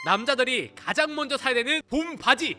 남자들이 가장 먼저 사야 되는 봄 바지!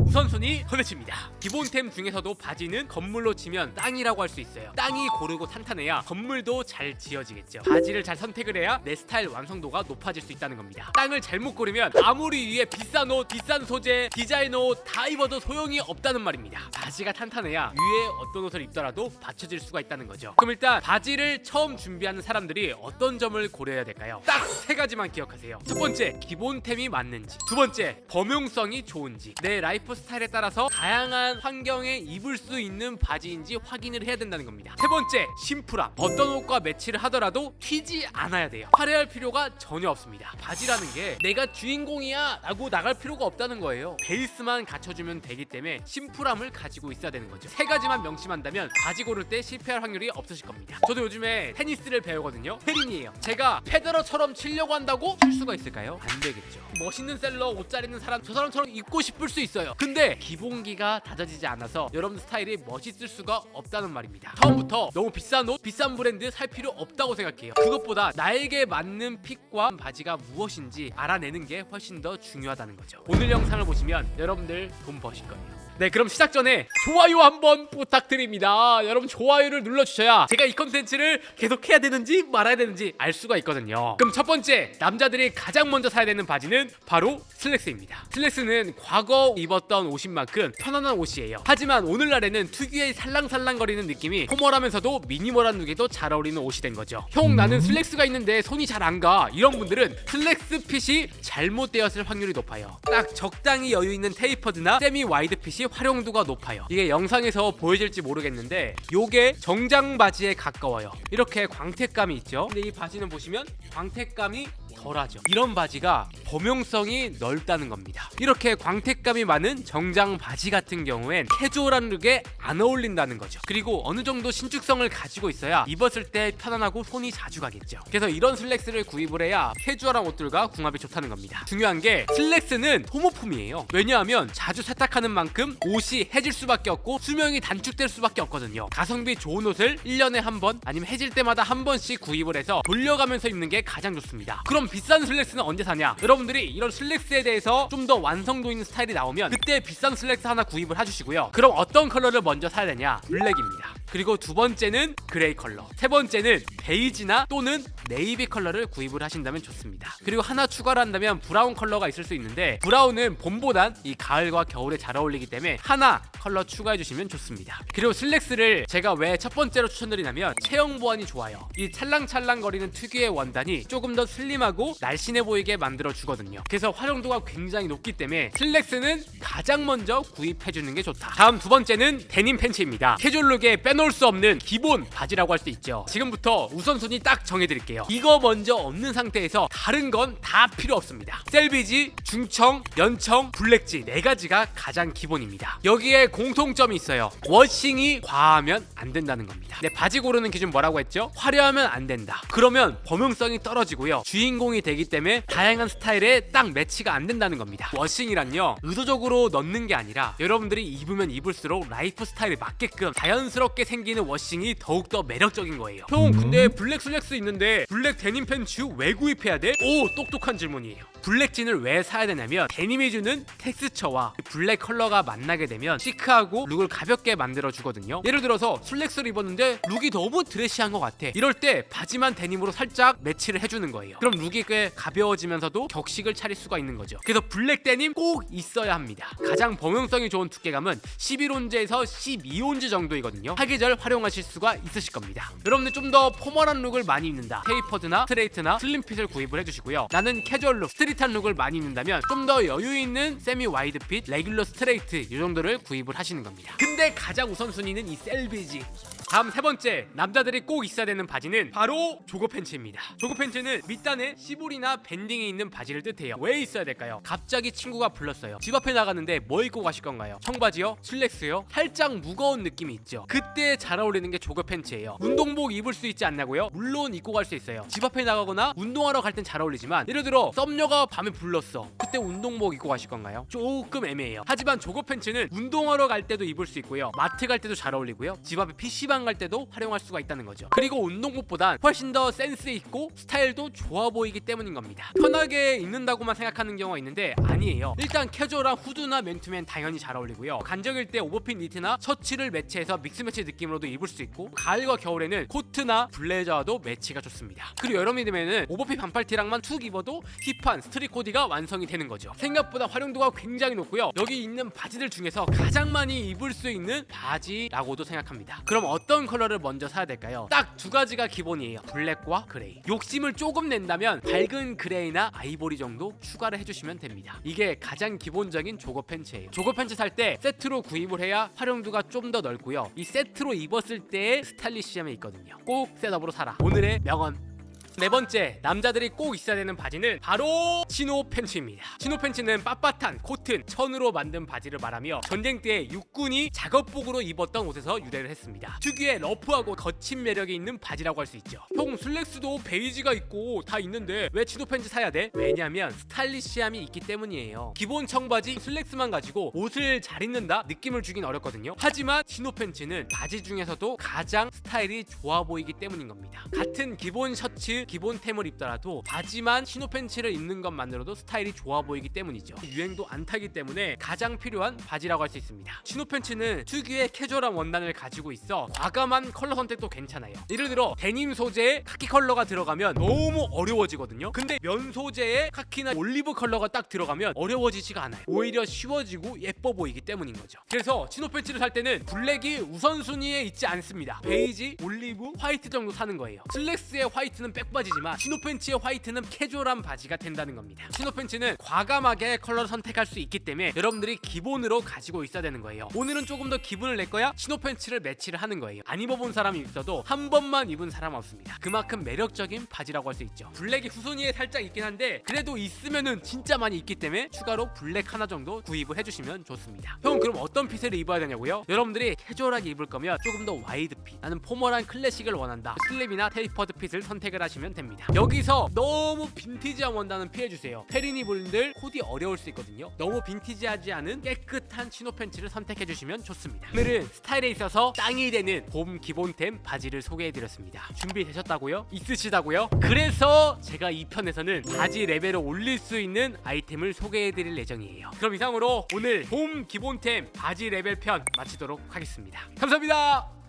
우선순위 도대체입니다. 기본템 중에서도 바지는 건물로 치면 땅이라고 할 수 있어요. 땅이 고르고 탄탄해야 건물도 잘 지어지겠죠. 바지를 잘 선택을 해야 내 스타일 완성도가 높아질 수 있다는 겁니다. 땅을 잘못 고르면 아무리 위에 비싼 옷, 비싼 소재, 디자인 옷 다 입어도 소용이 없다는 말입니다. 바지가 탄탄해야 위에 어떤 옷을 입더라도 받쳐질 수가 있다는 거죠. 그럼 일단 바지를 처음 준비하는 사람들이 어떤 점을 고려해야 될까요? 딱 세 가지만 기억하세요. 첫 번째, 기본템이 맞는지. 두 번째, 범용성이 좋은지. 내 라이프 스타일에 따라서 다양한 환경에 입을 수 있는 바지인지 확인을 해야 된다는 겁니다. 세 번째, 심플함. 어떤 옷과 매치를 하더라도 튀지 않아야 돼요. 화려할 필요가 전혀 없습니다. 바지라는 게 내가 주인공이야 라고 나갈 필요가 없다는 거예요. 베이스만 갖춰주면 되기 때문에 심플함을 가지고 있어야 되는 거죠. 세 가지만 명심한다면 바지 고를 때 실패할 확률이 없으실 겁니다. 저도 요즘에 테니스를 배우거든요. 페린이에요. 제가 페더러처럼 치려고 한다고 칠 수가 있을까요? 안 되겠죠. 멋있는 셀러, 옷 잘 입는 사람, 저 사람처럼 입고 싶을 수 있어요. 근데 기본기가 다져지지 않아서 여러분 스타일이 멋있을 수가 없다는 말입니다. 처음부터 너무 비싼 옷, 비싼 브랜드 살 필요 없다고 생각해요. 그것보다 나에게 맞는 핏과 바지가 무엇인지 알아내는 게 훨씬 더 중요하다는 거죠. 오늘 영상을 보시면 여러분들 돈 버실 거예요. 네, 그럼 시작 전에 좋아요 한번 부탁드립니다. 여러분 좋아요를 눌러주셔야 제가 이 컨텐츠를 계속 해야 되는지 말아야 되는지 알 수가 있거든요. 그럼 첫 번째, 남자들이 가장 먼저 사야 되는 바지는 바로 슬랙스입니다. 슬랙스는 과거 입었던 옷인 만큼 편안한 옷이에요. 하지만 오늘날에는 특유의 살랑살랑거리는 느낌이 포멀하면서도 미니멀한 룩에도 잘 어울리는 옷이 된 거죠. 형, 나는 슬랙스가 있는데 손이 잘 안 가. 이런 분들은 슬랙스 핏이 잘못되었을 확률이 높아요. 딱 적당히 여유 있는 테이퍼드나 세미 와이드 핏이 활용도가 높아요. 이게 영상에서 보여질지 모르겠는데 요게 정장 바지에 가까워요. 이렇게 광택감이 있죠. 근데 이 바지는 보시면 광택감이 덜하죠. 이런 바지가 범용성이 넓다는 겁니다. 이렇게 광택감이 많은 정장 바지 같은 경우엔 캐주얼한 룩에 안 어울린다는 거죠. 그리고 어느 정도 신축성을 가지고 있어야 입었을 때 편안하고 손이 자주 가겠죠. 그래서 이런 슬랙스를 구입을 해야 캐주얼한 옷들과 궁합이 좋다는 겁니다. 중요한 게 슬랙스는 소모품이에요. 왜냐하면 자주 세탁하는 만큼 옷이 해질 수밖에 없고 수명이 단축될 수밖에 없거든요. 가성비 좋은 옷을 1년에 한 번 아니면 해질 때마다 한 번씩 구입을 해서 돌려가면서 입는 게 가장 좋습니다. 그럼 비싼 슬랙스는 언제 사냐? 여러분들이 이런 슬랙스에 대해서 좀 더 완성도 있는 스타일이 나오면 그때 비싼 슬랙스 하나 구입을 해주시고요. 그럼 어떤 컬러를 먼저 사야 되냐? 블랙입니다. 그리고 두 번째는 그레이 컬러, 세 번째는 베이지나 또는 네이비 컬러를 구입을 하신다면 좋습니다. 그리고 하나 추가를 한다면 브라운 컬러가 있을 수 있는데 브라운은 봄보단 이 가을과 겨울에 잘 어울리기 때문에 하나 컬러 추가해 주시면 좋습니다. 그리고 슬랙스를 제가 왜 첫 번째로 추천드리냐면 체형 보완이 좋아요. 이 찰랑찰랑거리는 특유의 원단이 조금 더 슬림하고 날씬해 보이게 만들어 주거든요. 그래서 활용도가 굉장히 높기 때문에 슬랙스는 가장 먼저 구입해 주는 게 좋다. 다음 두 번째는 데님 팬츠입니다. 캐주얼룩에 빼놓을 수 없는 기본 바지라고 할 수 있죠. 지금부터 우선순위 딱 정해드릴게요. 이거 먼저 없는 상태에서 다른 건 다 필요 없습니다. 셀비지, 중청, 연청, 블랙지 네 가지가 가장 기본입니다. 여기에 공통점이 있어요. 워싱이 과하면 안 된다는 겁니다. 네, 바지 고르는 기준 뭐라고 했죠? 화려하면 안 된다. 그러면 범용성이 떨어지고요. 주인공이 되기 때문에 다양한 스타일에 딱 매치가 안 된다는 겁니다. 워싱이란요, 의도적으로 넣는 게 아니라 여러분들이 입으면 입을수록 라이프 스타일에 맞게끔 자연스럽게 생기는 워싱이 더욱더 매력적인 거예요. 형, 근데 블랙 슬랙스 있는데 블랙 데님 팬츠 왜 구입해야 돼? 오, 똑똑한 질문이에요. 블랙진을 왜 사야 되냐면 데님이 주는 텍스처와 블랙 컬러가 만나게 되면 시크하고 룩을 가볍게 만들어 주거든요. 예를 들어서 슬랙스를 입었는데 룩이 너무 드레시한 것 같아. 이럴 때 바지만 데님으로 살짝 매치를 해주는 거예요. 그럼 룩이 꽤 가벼워지면서도 격식을 차릴 수가 있는 거죠. 그래서 블랙 데님 꼭 있어야 합니다. 가장 범용성이 좋은 두께감은 11온즈에서 12온즈 정도이거든요. 사계절 활용하실 수가 있으실 겁니다. 여러분들 좀 더 포멀한 룩을 많이 입는다, 테이퍼드나 스트레이트나 슬림핏을 구입을 해주시고요. 나는 캐주얼 룩, 스트릿한 룩을 많이 입는다면 좀 더 여유 있는 세미 와이드 핏, 레귤러 스트레이트 이 정도를 구입을 하시는 겁니다. 근데 가장 우선순위는 이 셀비지. 다음 세 번째, 남자들이 꼭 있어야 되는 바지는 바로 조거 팬츠입니다. 조거 팬츠는 밑단에 시볼이나 밴딩이 있는 바지를 뜻해요. 왜 있어야 될까요? 갑자기 친구가 불렀어요. 집 앞에 나가는데 뭐 입고 가실 건가요? 청바지요? 슬랙스요? 살짝 무거운 느낌이 있죠. 그때 잘 어울리는 게 조거 팬츠예요. 운동복 입을 수 있지 않냐고요? 물론 입고 갈 수 있어요. 집 앞에 나가거나 운동하러 갈 땐 잘 어울리지만 예를 들어 썸녀가 밤에 불렀어. 그때 운동복 입고 가실 건가요? 조금 애매해요. 하지만 조거 팬츠는 운동하러 갈 때도 입을 수 있고요. 마트 갈 때도 잘 어울리고요. 집 앞에 PC방 시장 갈 때도 활용할 수가 있다는 거죠. 그리고 운동복보단 훨씬 더 센스 있고 스타일도 좋아 보이기 때문인 겁니다. 편하게 입는다고만 생각하는 경우가 있는데 아니에요. 일단 캐주얼한 후드나 맨투맨 당연히 잘 어울리고요. 간정일 때 오버핏 니트나 셔츠를 매치해서 믹스매치 느낌으로도 입을 수 있고, 가을과 겨울에는 코트나 블레저와도 매치가 좋습니다. 그리고 여름이 되면은 오버핏 반팔티랑만 툭 입어도 힙한 스트릿 코디가 완성이 되는 거죠. 생각보다 활용도가 굉장히 높고요. 여기 있는 바지들 중에서 가장 많이 입을 수 있는 바지라고도 생각합니다. 그럼 어떤 컬러를 먼저 사야 될까요? 딱 두 가지가 기본이에요. 블랙과 그레이. 욕심을 조금 낸다면 밝은 그레이나 아이보리 정도 추가를 해주시면 됩니다. 이게 가장 기본적인 조거 팬츠예요. 조거 팬츠 살 때 세트로 구입을 해야 활용도가 좀 더 넓고요. 이 세트로 입었을 때의 스타일리시함이 있거든요. 꼭 셋업으로 사라. 오늘의 명언. 네 번째, 남자들이 꼭 있어야 되는 바지는 바로 치노 팬츠입니다. 치노 팬츠는 빳빳한 코튼, 천으로 만든 바지를 말하며 전쟁 때 육군이 작업복으로 입었던 옷에서 유래를 했습니다. 특유의 러프하고 거친 매력이 있는 바지라고 할 수 있죠. 형, 슬랙스도 베이지가 있고 다 있는데 왜 치노 팬츠 사야 돼? 왜냐면 스타일리시함이 있기 때문이에요. 기본 청바지, 슬랙스만 가지고 옷을 잘 입는다 느낌을 주긴 어렵거든요. 하지만 치노 팬츠는 바지 중에서도 가장 스타일이 좋아 보이기 때문인 겁니다. 같은 기본 셔츠, 기본템을 입더라도 바지만 치노 팬츠를 입는 것만으로도 스타일이 좋아 보이기 때문이죠. 유행도 안 타기 때문에 가장 필요한 바지라고 할 수 있습니다. 치노 팬츠는 특유의 캐주얼한 원단을 가지고 있어 과감한 컬러 선택도 괜찮아요. 예를 들어 데님 소재에 카키 컬러가 들어가면 너무 어려워지거든요. 근데 면 소재에 카키나 올리브 컬러가 딱 들어가면 어려워지지가 않아요. 오히려 쉬워지고 예뻐 보이기 때문인 거죠. 그래서 치노 팬츠를 살 때는 블랙이 우선순위에 있지 않습니다. 베이지, 올리브, 화이트 정도 사는 거예요. 슬랙스의 화이트는 백바지지만 치노 팬츠의 화이트는 캐주얼한 바지가 된다는 겁니다. 치노 팬츠는 과감하게 컬러를 선택할 수 있기 때문에 여러분들이 기본으로 가지고 있어야 되는 거예요. 오늘은 조금 더 기분을 낼 거야? 치노 팬츠를 매치를 하는 거예요. 안 입어본 사람이 있어도 한 번만 입은 사람 없습니다. 그만큼 매력적인 바지라고 할 수 있죠. 블랙이 후순위에 살짝 있긴 한데 그래도 있으면은 진짜 많이 있기 때문에 추가로 블랙 하나 정도 구입을 해주시면 좋습니다. 형, 그럼 어떤 핏을 입어야 되냐고요? 여러분들이 캐주얼하게 입을 거면 조금 더 와이드 핏, 나는 포멀한 클래식을 원한다, 슬립이나 테이퍼드 핏을 선택을 하시면 됩니다. 여기서 너무 빈티지한 원단은 피해주세요. 페리니 분들 코디 어려울 수 있거든요. 너무 빈티지하지 않은 깨끗한 치노 팬츠를 선택해주시면 좋습니다. 오늘은 스타일에 있어서 짱이 되는 봄 기본템 바지를 소개해드렸습니다. 준비되셨다고요? 있으시다고요? 그래서 제가 이 편에서는 바지 레벨을 올릴 수 있는 아이템을 소개해드릴 예정이에요. 그럼 이상으로 오늘 봄 기본템 바지 레벨 편 마치도록 하겠습니다. 감사합니다.